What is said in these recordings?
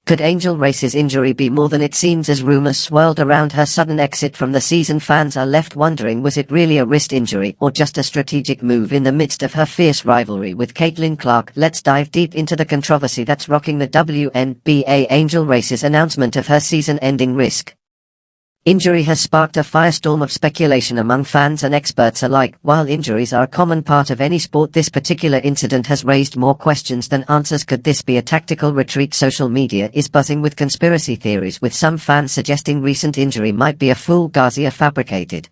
Could Angel Reese's injury be more than it seems as rumors swirled around her sudden exit from the season? Fans are left wondering, was it really a wrist injury or just a strategic move in the midst of her fierce rivalry with Caitlin Clark? Let's dive deep into the controversy that's rocking the WNBA. Angel Reese's announcement of her season-ending wrist injury has sparked a firestorm of speculation among fans and experts alike. While injuries are a common part of any sport, this particular incident has raised more questions than answers. Could this be a tactical retreat? Social media is buzzing with conspiracy theories, with some fans suggesting recent injury might be a fugazi, fabricated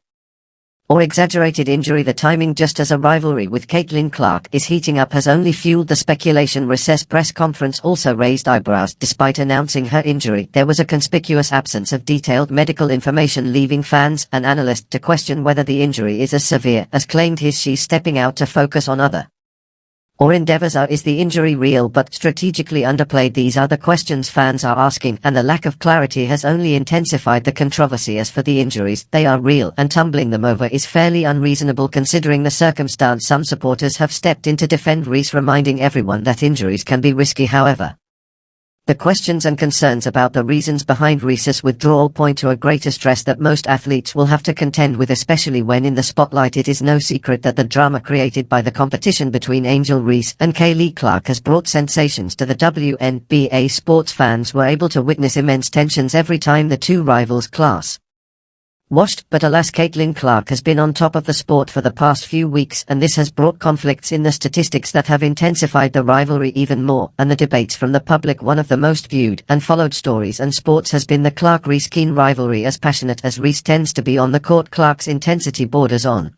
or exaggerated injury. The timing, just as a rivalry with Caitlin Clark is heating up, has only fueled the speculation. Reese's press conference also raised eyebrows. Despite announcing her injury, there was a conspicuous absence of detailed medical information, leaving fans and analysts to question whether the injury is as severe as claimed. She's stepping out to focus on other endeavors. Is the injury real but strategically underplayed? These are the questions fans are asking, and the lack of clarity has only intensified the controversy. As for the injuries, they are real, and tumbling them over is fairly unreasonable considering the circumstance. Some supporters have stepped in to defend Reese, reminding everyone that injuries can be risky. However, the questions and concerns about the reasons behind Reese's withdrawal point to a greater stress that most athletes will have to contend with, especially when in the spotlight. It is no secret that the drama created by the competition between Angel Reese and Caitlin Clark has brought sensations to the WNBA. Sports fans were able to witness immense tensions every time the two rivals washed, but alas, Caitlin Clark has been on top of the sport for the past few weeks, and this has brought conflicts in the statistics that have intensified the rivalry even more, and the debates from the public. One of the most viewed and followed stories in sports has been the Clark-Reese keen rivalry. As passionate as Reese tends to be on the court, Clark's intensity borders on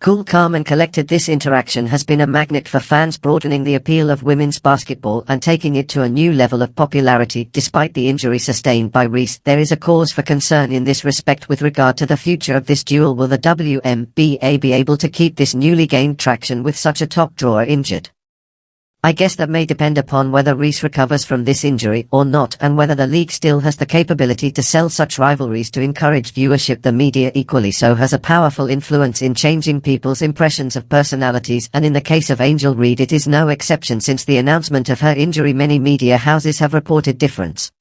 cool, calm and collected. This interaction has been a magnet for fans, broadening the appeal of women's basketball and taking it to a new level of popularity. Despite the injury sustained by Reese, there is a cause for concern in this respect with regard to the future of this duel. Will the WNBA be able to keep this newly gained traction with such a top drawer injured? I guess that may depend upon whether Reese recovers from this injury or not, and whether the league still has the capability to sell such rivalries to encourage viewership. The media equally so has a powerful influence in changing people's impressions of personalities, and in the case of Angel Reese it is no exception. Since the announcement of her injury, many media houses have reported difference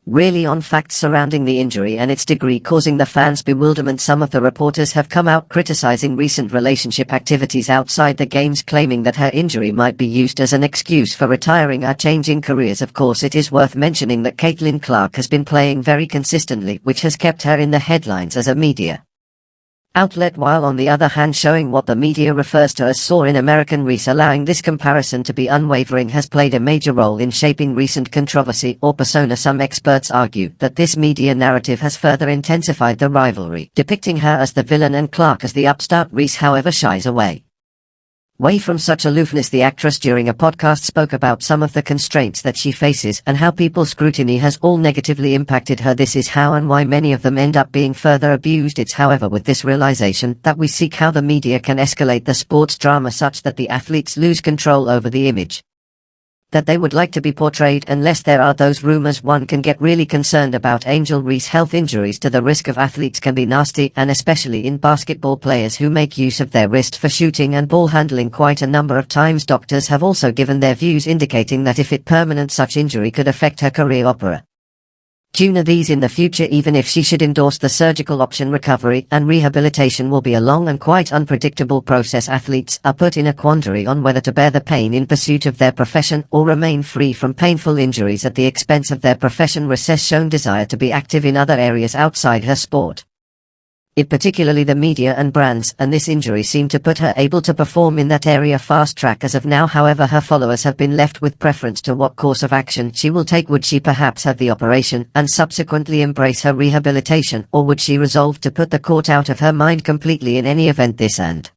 really on facts surrounding the injury and its degree, causing the fans bewilderment. Some of the reporters have come out criticizing recent relationship activities outside the games, claiming that her injury might be used as an excuse for retiring or changing careers. Of course, it is worth mentioning that Caitlin Clark has been playing very consistently, which has kept her in the headlines as a media outlet, while on the other hand showing what the media refers to as sore in American. Reese allowing this comparison to be unwavering has played a major role in shaping recent controversy or persona. Some experts argue that this media narrative has further intensified the rivalry, depicting her as the villain and Clark as the upstart. Reese, however, shies away from such aloofness. The actress, during a podcast, spoke about some of the constraints that she faces and how people's scrutiny has all negatively impacted her. This is how and why many of them end up being further abused. It's however with this realization that we seek how the media can escalate the sports drama such that the athletes lose control over the image that they would like to be portrayed. Unless there are those rumors, one can get really concerned about Angel Reese. Health injuries to the wrist of athletes can be nasty, and especially in basketball, players who make use of their wrist for shooting and ball handling quite a number of times. Doctors have also given their views, indicating that if it permanent, such injury could affect her career. These in the future. Even if she should endorse the surgical option, recovery and rehabilitation will be a long and quite unpredictable process. Athletes are put in a quandary on whether to bear the pain in pursuit of their profession or remain free from painful injuries at the expense of their profession. Reese has shown desire to be active in other areas outside her sport, particularly the media and brands, and this injury seemed to put her able to perform in that area fast track as of now. However, her followers have been left with preference to what course of action she will take. Would she perhaps have the operation and subsequently embrace her rehabilitation, or would she resolve to put the court out of her mind completely? In any event, this and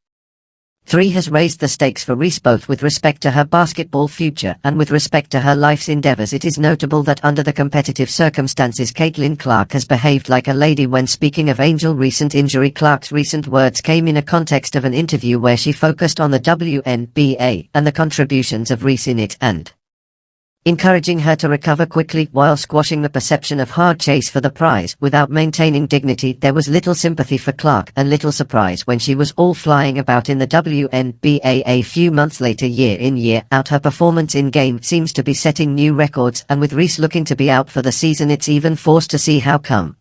3 has raised the stakes for Reese, both with respect to her basketball future and with respect to her life's endeavors. It is notable that under the competitive circumstances, Caitlin Clark has behaved like a lady. When speaking of Angel's recent injury, Clark's recent words came in a context of an interview where she focused on the WNBA and the contributions of Reese in it, and encouraging her to recover quickly while squashing the perception of hard chase for the prize. Without maintaining dignity, there was little sympathy for Clark and little surprise when she was all flying about in the WNBA a few months later. Year in year out, her performance in-game seems to be setting new records, and with Reese looking to be out for the season, it's even forced to see how come.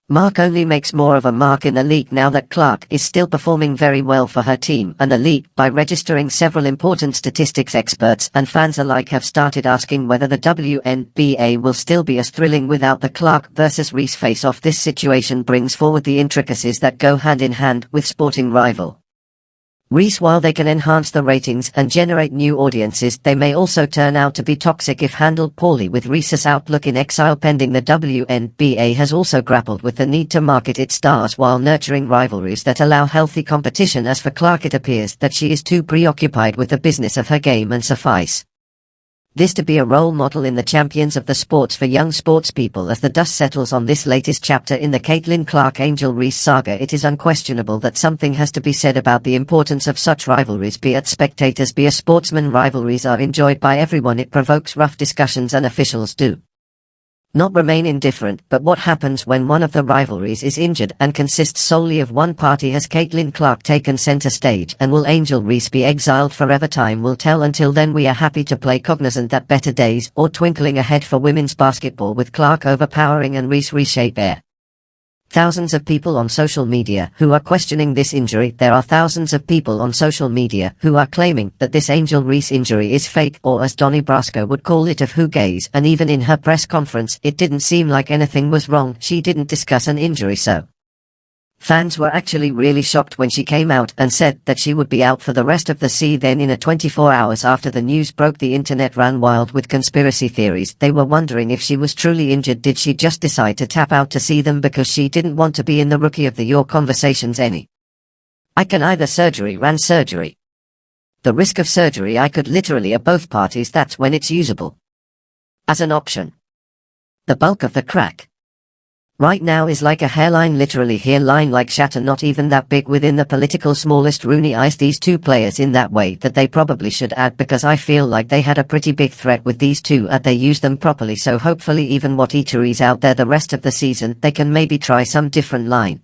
Mark only makes more of a mark in the league now that Clark is still performing very well for her team and the league by registering several important statistics. Experts and fans alike have started asking whether the WNBA will still be as thrilling without the Clark versus Reese face-off. This situation brings forward the intricacies that go hand in hand with sporting rival Reese. While they can enhance the ratings and generate new audiences, they may also turn out to be toxic if handled poorly. With Reese's outlook in exile pending, the WNBA has also grappled with the need to market its stars while nurturing rivalries that allow healthy competition. As for Clark, it appears that she is too preoccupied with the business of her game and suffice this to be a role model in the champions of the sports for young sportspeople. As the dust settles on this latest chapter in the Caitlin Clark-Angel Reese saga, it is unquestionable that something has to be said about the importance of such rivalries. Be it spectators, be a sportsman, rivalries are enjoyed by everyone. It provokes rough discussions and officials do not remain indifferent. But what happens when one of the rivalries is injured and consists solely of one party? Has Caitlin Clark taken center stage, and will Angel Reese be exiled forever? Time will tell. Until then, we are happy to play cognizant that better days or twinkling ahead for women's basketball, with Clark overpowering and Reese reshape air. Thousands of people on social media who are questioning this injury. There are thousands of people on social media who are claiming that this Angel Reese injury is fake, or as Donnie Brasco would call it, of who gaze. And even in her press conference, it didn't seem like anything was wrong. She didn't discuss an injury, so fans were actually really shocked when she came out and said that she would be out for the rest of the season. Then in a 24 hours after the news broke, the internet ran wild with conspiracy theories. They were wondering if she was truly injured. Did she just decide to tap out to see them because she didn't want to be in the Rookie of the Year conversations any? I can either surgery ran surgery. The risk of surgery I could literally at both parties. That's when it's usable as an option. The bulk of the crack right now is like a hairline, literally hairline like shatter, not even that big within the political smallest. Rooney iced these two players in that way that they probably should add, because I feel like they had a pretty big threat with these two and they used them properly. So hopefully even what eateries out there the rest of the season, they can maybe try some different line.